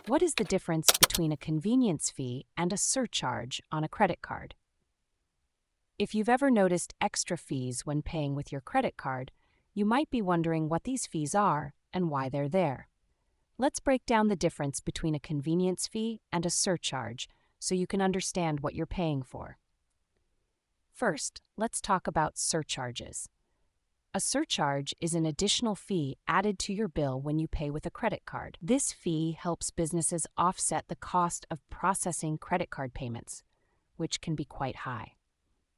What is the difference between a convenience fee and a surcharge on a credit card? If you've ever noticed extra fees when paying with your credit card, you might be wondering what these fees are and why they're there. Let's break down the difference between a convenience fee and a surcharge so you can understand what you're paying for. First, let's talk about surcharges. A surcharge is an additional fee added to your bill when you pay with a credit card. This fee helps businesses offset the cost of processing credit card payments, which can be quite high.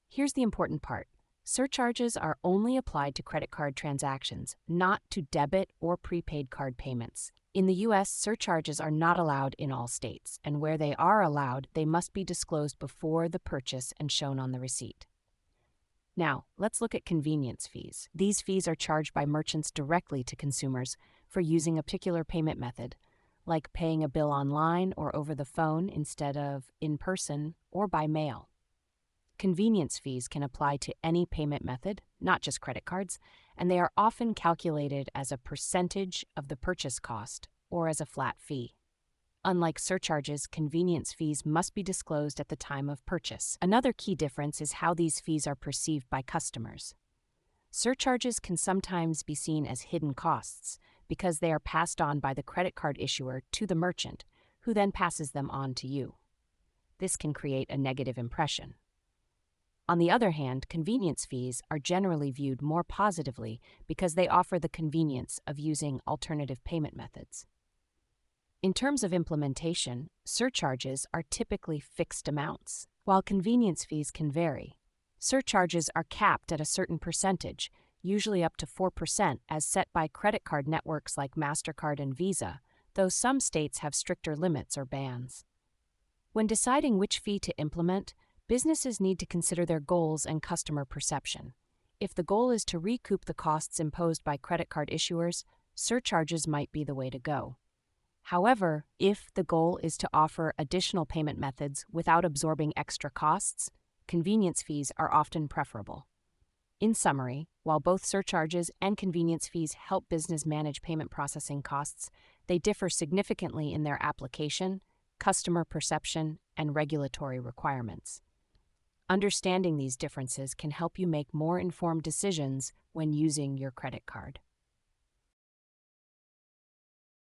Here's the important part. Surcharges are only applied to credit card transactions, not to debit or prepaid card payments. In the U.S., surcharges are not allowed in all states, and where they are allowed, they must be disclosed before the purchase and shown on the receipt. Now, let's look at convenience fees. These fees are charged by merchants directly to consumers for using a particular payment method, like paying a bill online or over the phone instead of in person or by mail. Convenience fees can apply to any payment method, not just credit cards, and they are often calculated as a percentage of the purchase cost or as a flat fee. Unlike surcharges, convenience fees must be disclosed at the time of purchase. Another key difference is how these fees are perceived by customers. Surcharges can sometimes be seen as hidden costs because they are passed on by the credit card issuer to the merchant, who then passes them on to you. This can create a negative impression. On the other hand, convenience fees are generally viewed more positively because they offer the convenience of using alternative payment methods. In terms of implementation, surcharges are typically fixed amounts, while convenience fees can vary. Surcharges are capped at a certain percentage, usually up to 4%, as set by credit card networks like MasterCard and Visa, though some states have stricter limits or bans. When deciding which fee to implement, businesses need to consider their goals and customer perception. If the goal is to recoup the costs imposed by credit card issuers, surcharges might be the way to go. However, if the goal is to offer additional payment methods without absorbing extra costs, convenience fees are often preferable. In summary, while both surcharges and convenience fees help business manage payment processing costs, they differ significantly in their application, customer perception, and regulatory requirements. Understanding these differences can help you make more informed decisions when using your credit card.